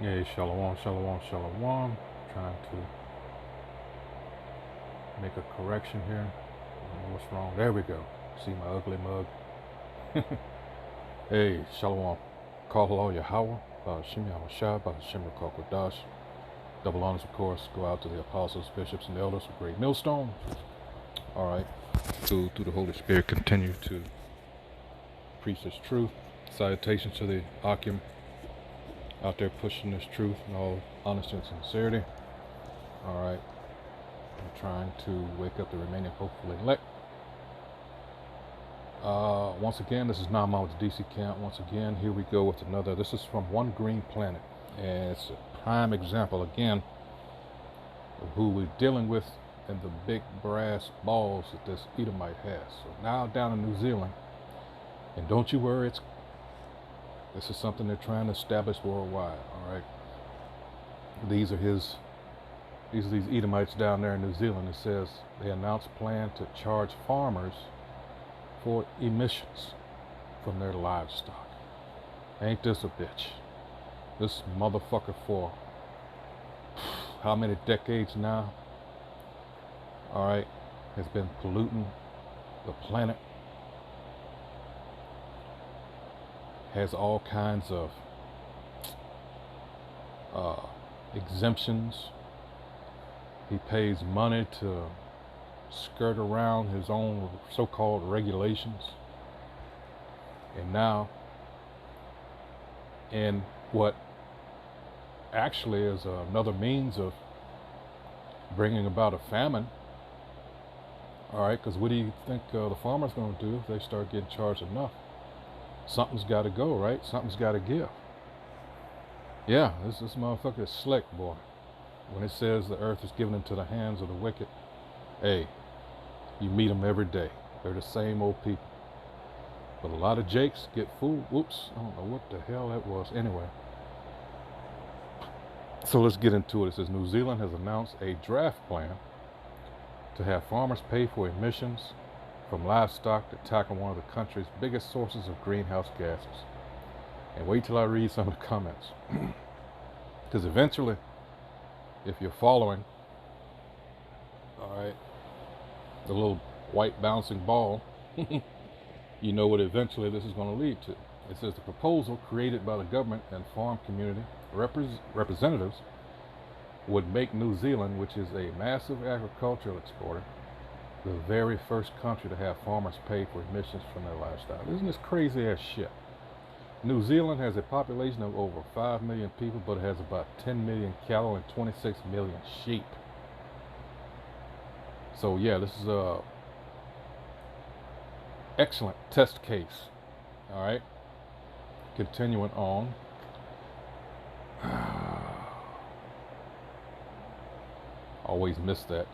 Yeah, shalom, shalom, shalom. Trying to make a correction here. I don't know what's wrong? There we go. See my ugly mug? Hey, shalom. Call Allah Yahweh. Shim Yahweh Shim Kokodash. Double honors, of course, go out to the apostles, bishops, and elders of Great Millstone. All right. Through the Holy Spirit, continue to preach this truth. Salutations to the Akim out there pushing this truth in all honesty and sincerity. All right. I'm trying to wake up the remaining hopefully elect. Once again, this is Nama with the DC Camp. Once again, here we go with another. This is from One Green Planet. And it's a prime example, again, of who we're dealing with and the big brass balls that this Edomite has. So now down in New Zealand, and don't you worry, this is something they're trying to establish worldwide, all right? These are these Edomites down there in New Zealand. It says they announced plan to charge farmers for emissions from their livestock. Ain't this a bitch? This motherfucker for how many decades now, all right, has been polluting the planet, has all kinds of exemptions. He pays money to skirt around his own so-called regulations. And now, in what actually is another means of bringing about a famine, all right, because what do you think the farmer's going to do if they start getting charged enough? Something's got to go, right? Something's got to give. Yeah, this motherfucker is slick, boy. When it says the earth is given into the hands of the wicked, hey, you meet them every day. They're the same old people. But a lot of jakes get fooled. Whoops, I don't know what the hell that was. Anyway, so let's get into it. It says New Zealand has announced a draft plan to have farmers pay for emissions from livestock to tackle one of the country's biggest sources of greenhouse gases. And wait till I read some of the comments. Because eventually, if you're following, all right, the little white bouncing ball, you know what eventually this is going to lead to. It says the proposal created by the government and farm community representatives would make New Zealand, which is a massive agricultural exporter, the very first country to have farmers pay for emissions from their livestock. Isn't this crazy ass shit? New Zealand has a population of over 5 million people, but it has about 10 million cattle and 26 million sheep. So yeah, this is a excellent test case. All right, continuing on. Always miss that.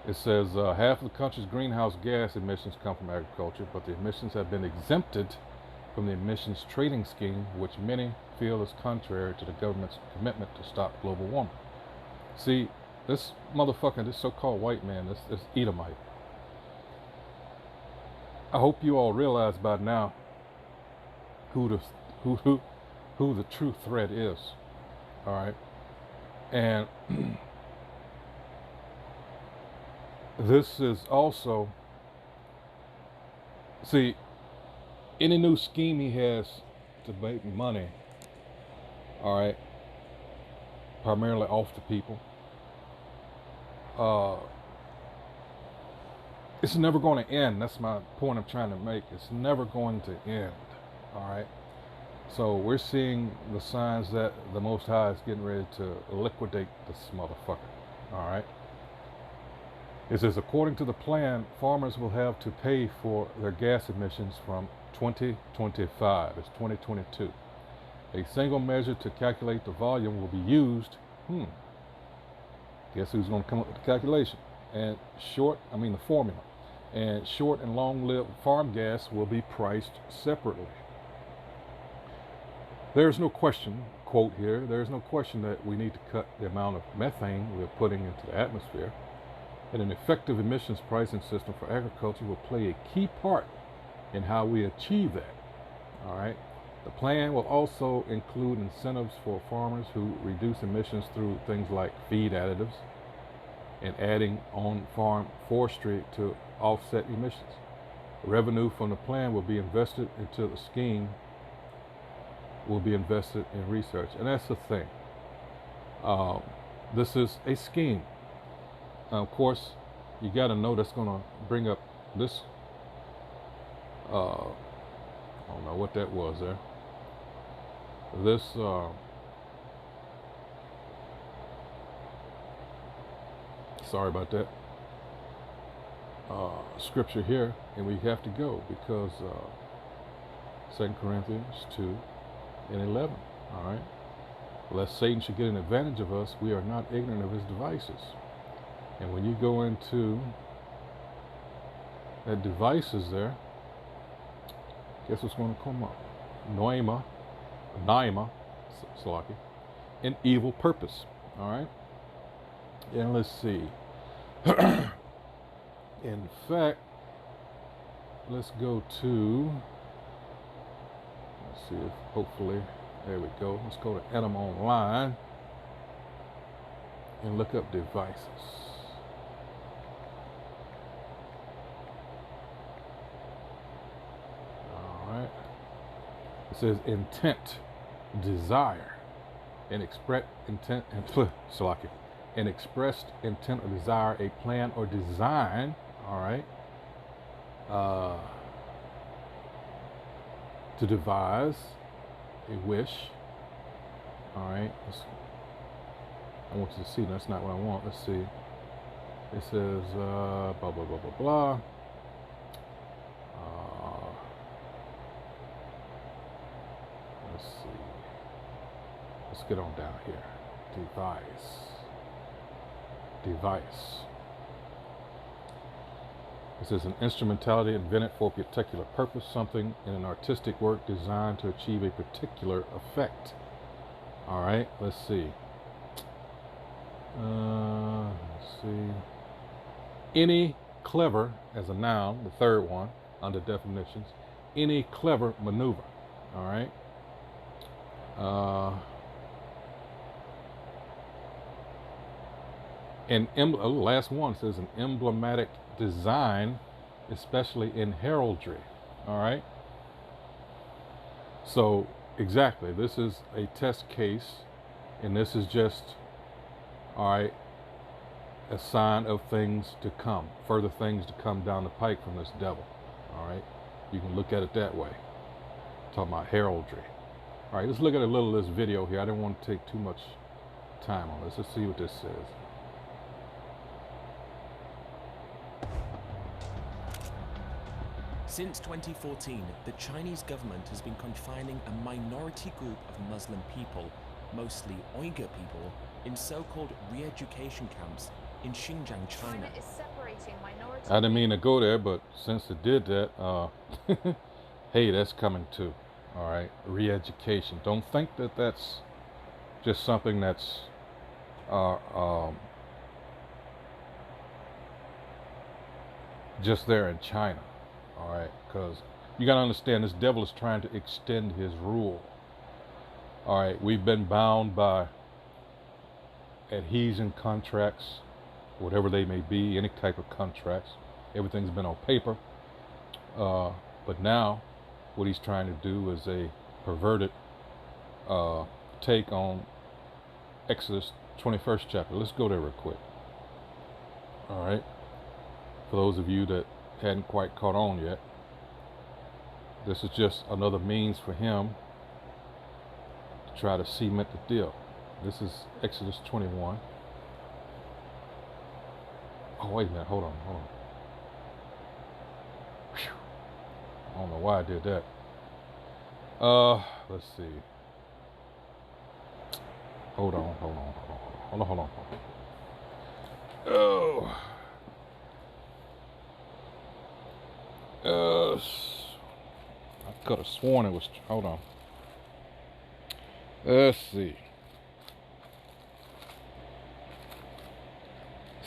It says half of the country's greenhouse gas emissions come from agriculture, but the emissions have been exempted from the emissions trading scheme, which many feel is contrary to the government's commitment to stop global warming. See, this motherfucker, this so-called white man, this Edomite, I hope you all realize by now who the true threat is. All right, and this is also, see, any new scheme he has to make money, all right, primarily off the people, it's never going to end. That's my point I'm trying to make. It's never going to end, all right? So we're seeing the signs that the Most High is getting ready to liquidate this motherfucker, all right? It says, according to the plan, farmers will have to pay for their gas emissions from 2025. It's 2022. A single measure to calculate the volume will be used. Guess who's going to come up with the calculation? And the formula. And short and long-lived farm gas will be priced separately. There's no question, quote here, there's no question that we need to cut the amount of methane we're putting into the atmosphere. And an effective emissions pricing system for agriculture will play a key part in how we achieve that. All right. The plan will also include incentives for farmers who reduce emissions through things like feed additives and adding on-farm forestry to offset emissions. Revenue from the plan will be invested into the scheme, will be invested in research. And that's the thing. This is a scheme. Of course, you got to know that's going to bring up this. I don't know what that was there. This sorry about that. Scripture here, and we have to go because 2 Corinthians 2:11. All right. Lest Satan should get an advantage of us, we are not ignorant of his devices. And when you go into that devices there, guess what's going to come up? Naima, Salaki, an evil purpose. All right. And let's see. In fact, let's go to, let's see if hopefully, there we go. Let's go to Adam Online and look up devices. All right. It says intent, desire, and express intent and Salaki. An expressed intent or desire, a plan or design, all right, to devise a wish, all right. I want you to see, that's not what I want. Let's see. It says blah, blah, blah, blah, blah. Let's see. Let's get on down here. Device. This is an instrumentality invented for a particular purpose, something in an artistic work designed to achieve a particular effect. All right, let's see. Let's see. Any clever, as a noun, the third one, under definitions, any clever maneuver. All right. Last one says an emblematic design, especially in heraldry. All right. So exactly, this is a test case, and this is just, all right, a sign of things to come, further things to come down the pike from this devil. All right, you can look at it that way. Talking about heraldry. All right, let's look at a little of this video here. I didn't want to take too much time on this. Let's see what this says. Since 2014, the Chinese government has been confining a minority group of Muslim people, mostly Uyghur people, in so-called re-education camps in Xinjiang, China. China is separating minority. I didn't mean to go there, but since it did that, hey, that's coming too. All right, re-education. Don't think that that's just something that's just there in China. All right, because you got to understand, this devil is trying to extend his rule. All right, we've been bound by adhesion contracts, whatever they may be, any type of contracts. Everything's been on paper. But now, what he's trying to do is a perverted take on Exodus 21st chapter. Let's go there real quick. All right, for those of you that hadn't quite caught on yet, this is just another means for him to try to cement the deal. This is Exodus 21. Oh, wait a minute, hold on. Whew. I don't know why I did that. Let's see. Hold on. Oh. I could have sworn it was. Hold on. Let's see.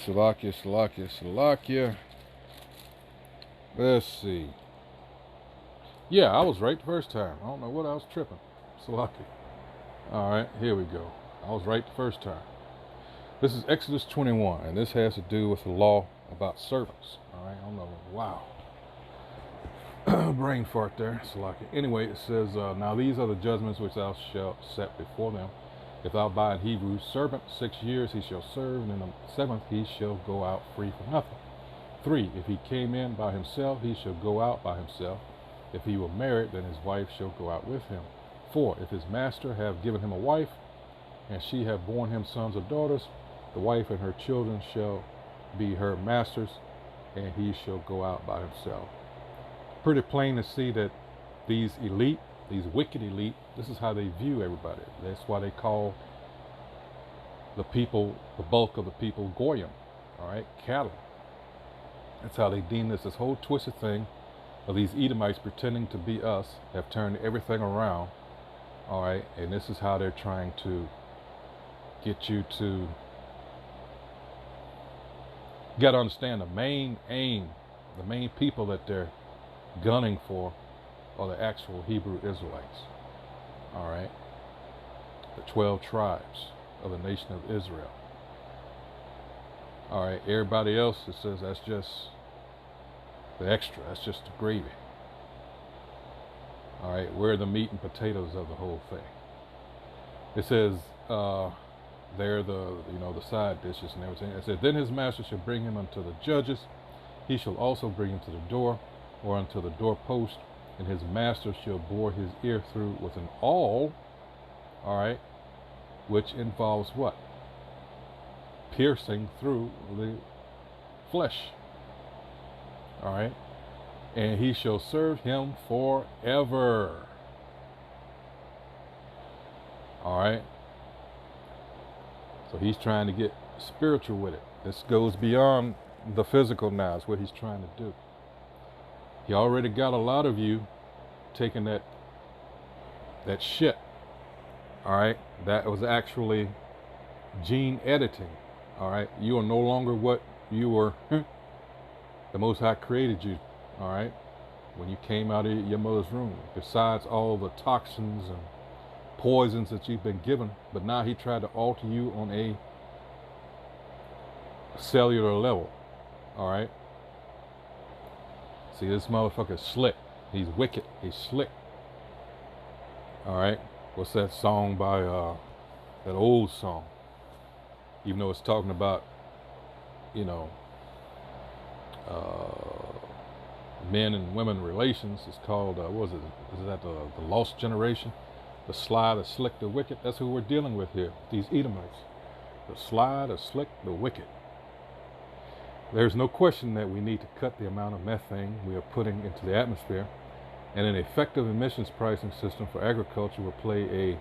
Salakia. Let's see. Yeah, I was right the first time. I don't know what I was tripping. So lucky. All right, here we go. I was right the first time. This is Exodus 21, and this has to do with the law about servants. All right, I don't know. Wow. Brain fart there. So lucky. Anyway, it says, now these are the judgments which thou shalt set before them. If thou buy in Hebrew servant, 6 years he shall serve, and in the 7th he shall go out free for nothing. 3, if he came in by himself, he shall go out by himself. If he were married, then his wife shall go out with him. 4, if his master have given him a wife, and she have borne him sons or daughters, the wife and her children shall be her master's, and he shall go out by himself. Pretty plain to see that these elite, these wicked elite, this is how they view everybody. That's why they call the people, the bulk of the people, goyim, all right, cattle. That's how they deem this whole twisted thing of these Edomites pretending to be us, have turned everything around, all right, and this is how they're trying to get you to, you got to understand the main aim, the main people that they're gunning for are the actual Hebrew Israelites, all right, the 12 tribes of the nation of Israel. All right, everybody else, it says that's just the extra, that's just the gravy. All right, we're the meat and potatoes of the whole thing. It says they're the, the side dishes and everything. It says, then his master shall bring him unto the judges. He shall also bring him to the door, or unto the doorpost, and his master shall bore his ear through with an awl, all right, which involves what? Piercing through the flesh, all right, and he shall serve him forever, all right. So he's trying to get spiritual with it. This goes beyond the physical now, is what he's trying to do. He already got a lot of you taking that shit, all right, that was actually gene editing, all right. You are no longer what you were. The Most High created you, all right, when you came out of your mother's womb, besides all the toxins and poisons that you've been given. But now he tried to alter you on a cellular level, all right. See, this motherfucker's slick. He's wicked. He's slick. All right. What's that song by, that old song? Even though it's talking about, men and women relations, it's called, what was it? Is that the Lost Generation? The sly, the slick, the wicked. That's who we're dealing with here, these Edomites. The sly, the slick, the wicked. There's no question that we need to cut the amount of methane we are putting into the atmosphere, and an effective emissions pricing system for agriculture will play a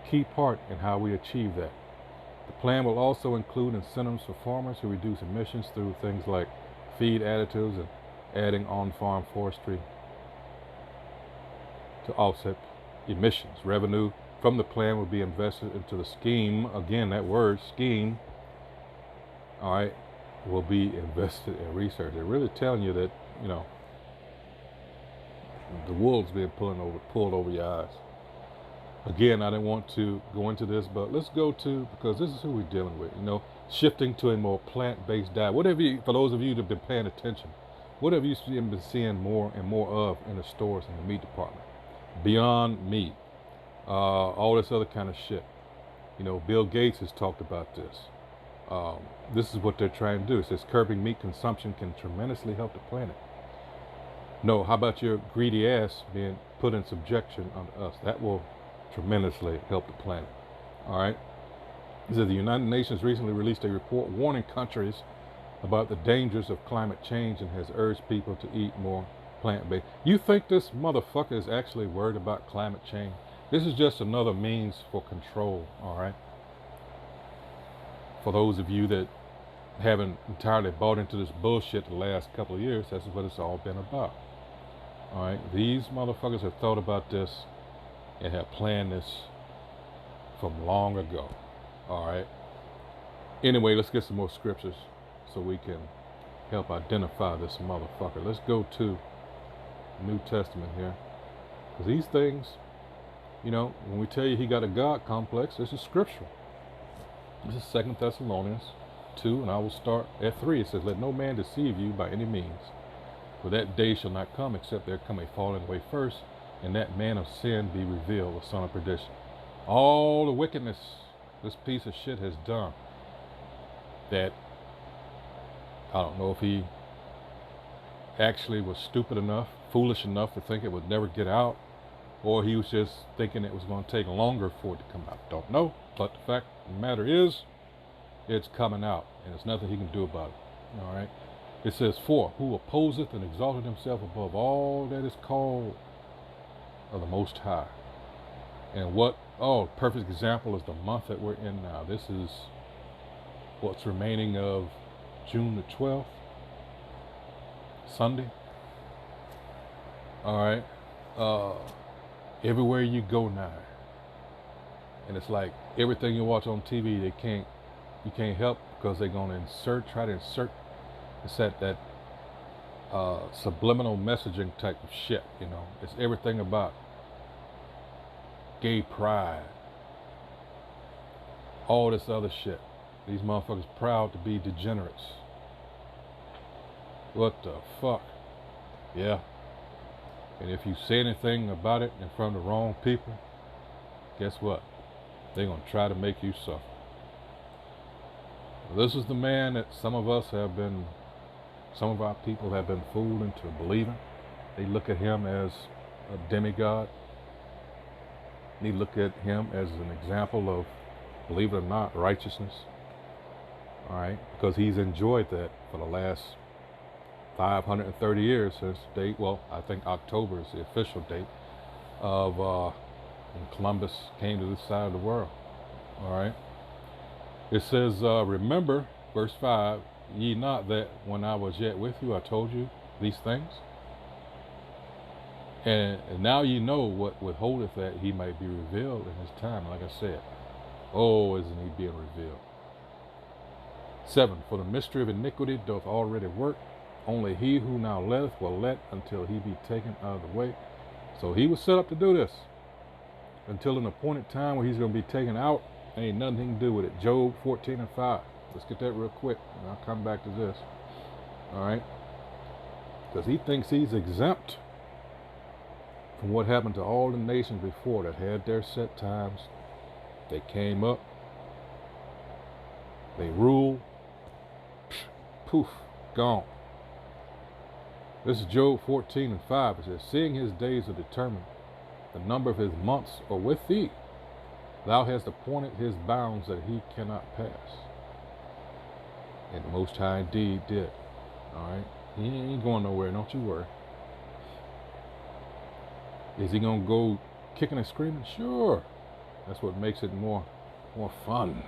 key part in how we achieve that. The plan will also include incentives for farmers who reduce emissions through things like feed additives and adding on-farm forestry to offset emissions. Revenue from the plan will be invested into the scheme. Again, that word, scheme, all right, will be invested in research. They're really telling you that, the wool's being pulled over your eyes. Again, I didn't want to go into this, but let's go to, because this is who we're dealing with, shifting to a more plant-based diet. For those of you that have been paying attention, what have you been seeing more and more of in the stores in the meat department? Beyond Meat, all this other kind of shit. Bill Gates has talked about this. This is what they're trying to do. It says curbing meat consumption can tremendously help the planet. No, how about your greedy ass being put in subjection under us? That will tremendously help the planet. All right. It says the United Nations recently released a report warning countries about the dangers of climate change and has urged people to eat more plant-based. You think this motherfucker is actually worried about climate change? This is just another means for control, all right? For those of you that haven't entirely bought into this bullshit the last couple of years, that's what it's all been about. All right, these motherfuckers have thought about this and have planned this from long ago. All right. Anyway, let's get some more scriptures so we can help identify this motherfucker. Let's go to New Testament here. Because these things, when we tell you he got a God complex, this is scriptural. This is 2 Thessalonians 2, and I will start at 3. It says, let no man deceive you by any means, for that day shall not come except there come a falling away first, and that man of sin be revealed, the son of perdition. All the wickedness this piece of shit has done, that I don't know if he actually was stupid enough, foolish enough to think it would never get out, or he was just thinking it was going to take longer for it to come out. Don't know, but the fact of the matter is, it's coming out, and there's nothing he can do about it. All right. It says, for who opposeth and exalteth himself above all that is called of the Most High. And perfect example is the month that we're in now. This is what's remaining of June the 12th, Sunday. All right. Everywhere you go now, and it's like everything you watch on TV, you can't help, because they're going to try to insert. It's that subliminal messaging type of shit. It's everything about gay pride, all this other shit. These motherfuckers proud to be degenerates. What the fuck? Yeah. And if you say anything about it in front of the wrong people, guess what? They're going to try to make you suffer. This is the man that some of our people have been fooled into believing. They look at him as a demigod. They look at him as an example of, believe it or not, righteousness. All right, because he's enjoyed that for the last 530 years since the date. Well, I think October is the official date of when Columbus came to this side of the world. All right. It says, remember, verse 5, ye not that when I was yet with you, I told you these things? And now ye know what withholdeth that he might be revealed in his time. Like I said, isn't he being revealed? 7, for the mystery of iniquity doth already work. Only he who now letteth will let until he be taken out of the way. So he was set up to do this until an appointed time where he's going to be taken out. Ain't nothing he can do with it. Job 14 and 5. Let's get that real quick, and I'll come back to this. All right? Because he thinks he's exempt from what happened to all the nations before that had their set times. They came up. They ruled. Poof, gone. This is Job 14 and 5. It says, seeing his days are determined, the number of his months are with thee. Thou hast appointed his bounds that he cannot pass. And the Most High indeed did. All right? He ain't going nowhere, don't you worry. Is he going to go kicking and screaming? Sure. That's what makes it more fun.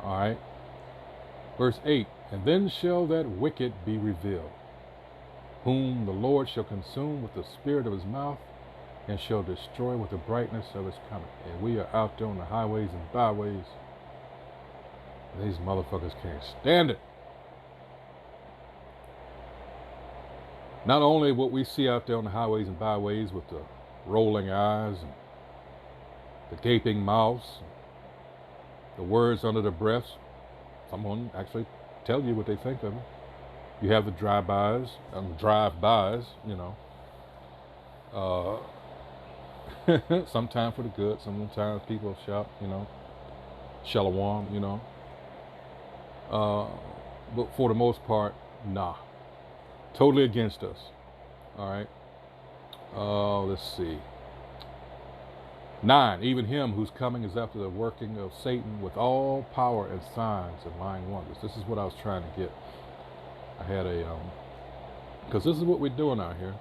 All right? Verse 8, and then shall that wicked be revealed, whom the Lord shall consume with the spirit of his mouth, and shall destroy with the brightness of his coming. And we are out there on the highways and byways. And these motherfuckers can't stand it. Not only what we see out there on the highways and byways with the rolling eyes and the gaping mouths, the words under their breaths. Someone actually tell you what they think of it. You have the drive-bys, sometimes for the good, sometimes people shout, shalom, but for the most part, nah. Totally against us. All right. Let's see. 9, even him whose coming is after the working of Satan with all power and signs and lying wonders. This is what I was trying to get. I had because this is what we're doing out here.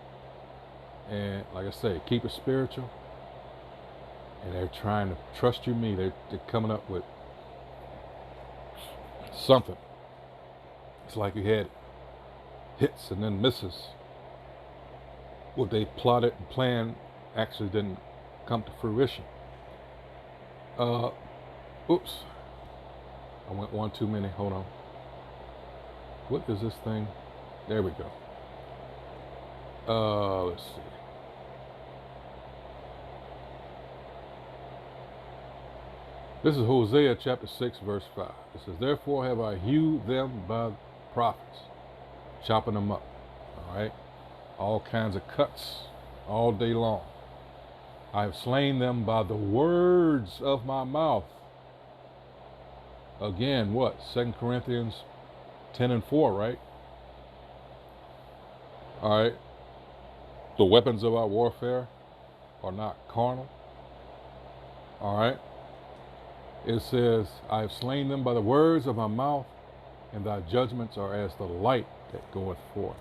And like I say, keep it spiritual. And they're trying to trust me. They're coming up with something. It's like you had hits and then misses. What they plotted and planned actually didn't come to fruition. Oops. I went one too many. Hold on. What is this thing? There we go. Let's see. This is Hosea chapter 6, verse 5. It says, therefore have I hewed them by the prophets, chopping them up. All right? All kinds of cuts all day long. I have slain them by the words of my mouth. Again, what? 2 Corinthians 10 and 4, right? All right. The weapons of our warfare are not carnal. All right. It says, I have slain them by the words of my mouth, and thy judgments are as the light that goeth forth.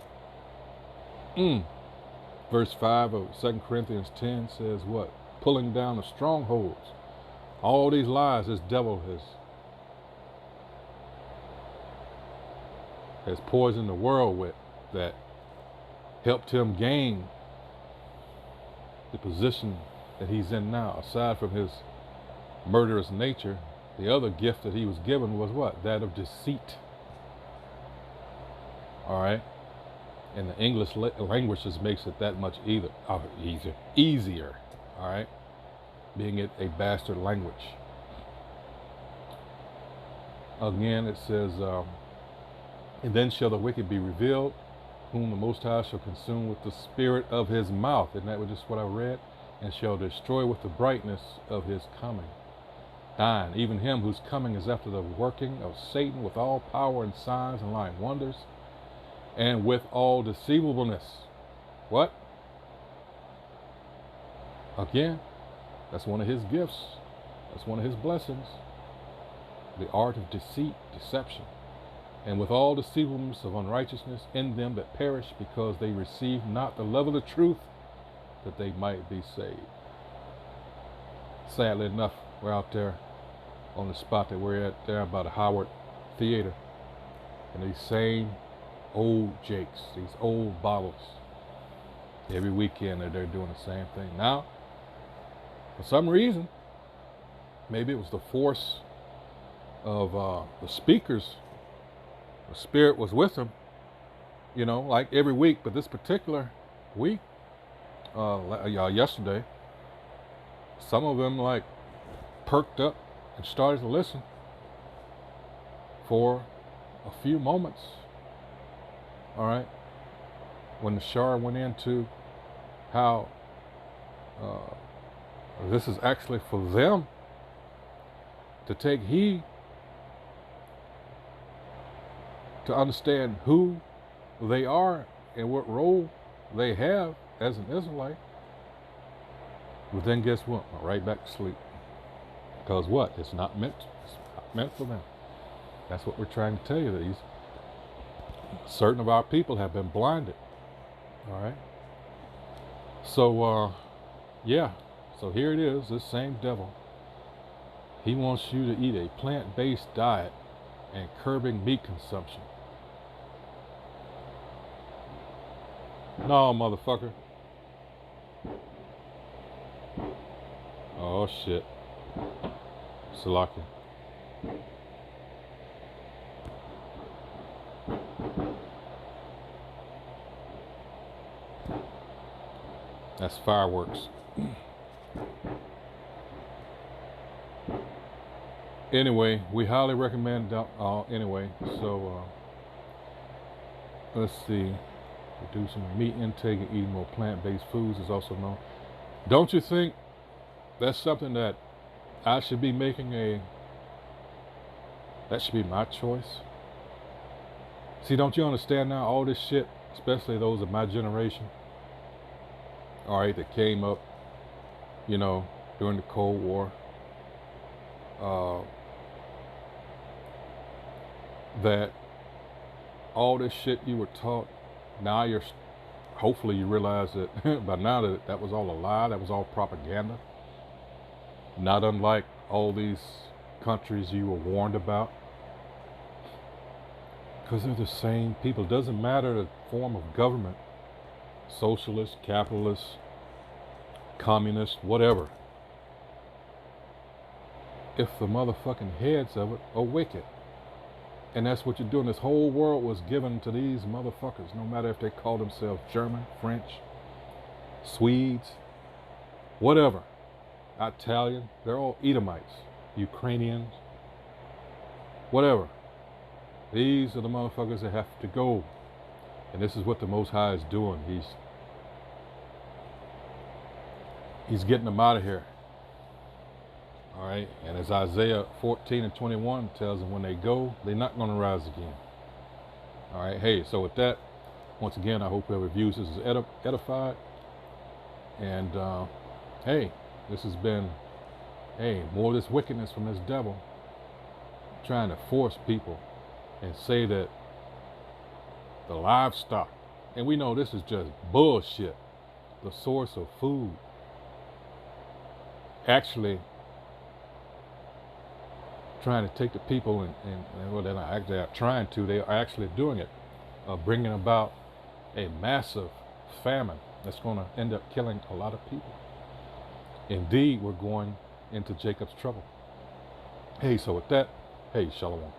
Verse 5 of 2 Corinthians 10 says what? Pulling down the strongholds. All these lies this devil has poisoned the world with, that helped him gain the position that he's in now. Aside from his murderous nature, the other gift that he was given was what? That of deceit. All right. And the English language just makes it that much easier. All right. Being it a bastard language. Again, it says, and then shall the wicked be revealed, whom the Most High shall consume with the spirit of his mouth. Isn't that just what I read? And shall destroy with the brightness of his coming. 9. Even him whose coming is after the working of Satan with all power and signs and lying wonders, and with all deceivableness. What? Again, that's one of his gifts. That's one of his blessings. The art of deceit, deception. And with all deceivableness of unrighteousness in them that perish, because they receive not the love of the truth, that they might be saved. Sadly enough, we're out there on the spot that we're at there by the Howard Theater, and these same old jakes, these old bottles, every weekend they're doing the same thing. Now, for some reason, maybe it was the force of the speakers, the spirit was with them, you know, like every week, but this particular week, yesterday, some of them like perked up and started to listen for a few moments. All right, when the Shah went into how this is actually for them to take heed, to understand who they are and what role they have as an Israelite. But then guess what? Right back to sleep. Because what? It's not meant for them. That's what we're trying to tell you. These certain of our people have been blinded. All right. So yeah. So here it is. This same devil. He wants you to eat a plant-based diet and curbing meat consumption. No, motherfucker. Oh shit. Salakia. That's fireworks. Anyway, we highly recommend, anyway, so let's see, reducing meat intake and eating more plant-based foods is also known. Don't you think that's something that I should be making that should be my choice? See, don't you understand now, all this shit, especially those of my generation, all right, that came up, you know, during the Cold War, that all this shit you were taught, now hopefully you realize that by now that was all a lie, that was all propaganda. Not unlike all these countries you were warned about. Because they're the same people. It doesn't matter the form of government, socialist, capitalist, communist, whatever. If the motherfucking heads of it are wicked. And that's what you're doing. This whole world was given to these motherfuckers, no matter if they call themselves German, French, Swedes, whatever, Italian, they're all Edomites. Ukrainians, whatever. These are the motherfuckers that have to go. And this is what the Most High is doing. He's getting them out of here. All right. And as Isaiah 14:21 tells them, when they go, they're not going to rise again. All right. Hey, so with that, once again, I hope whoever views this is edified. And hey, this has been, more of this wickedness from this devil trying to force people and say that the livestock, and we know this is just bullshit, the source of food, actually trying to take the people and well, they're not actually trying to, they are actually doing it, bringing about a massive famine that's going to end up killing a lot of people. Indeed, we're going into Jacob's trouble. Hey, so with that, hey, Shalom.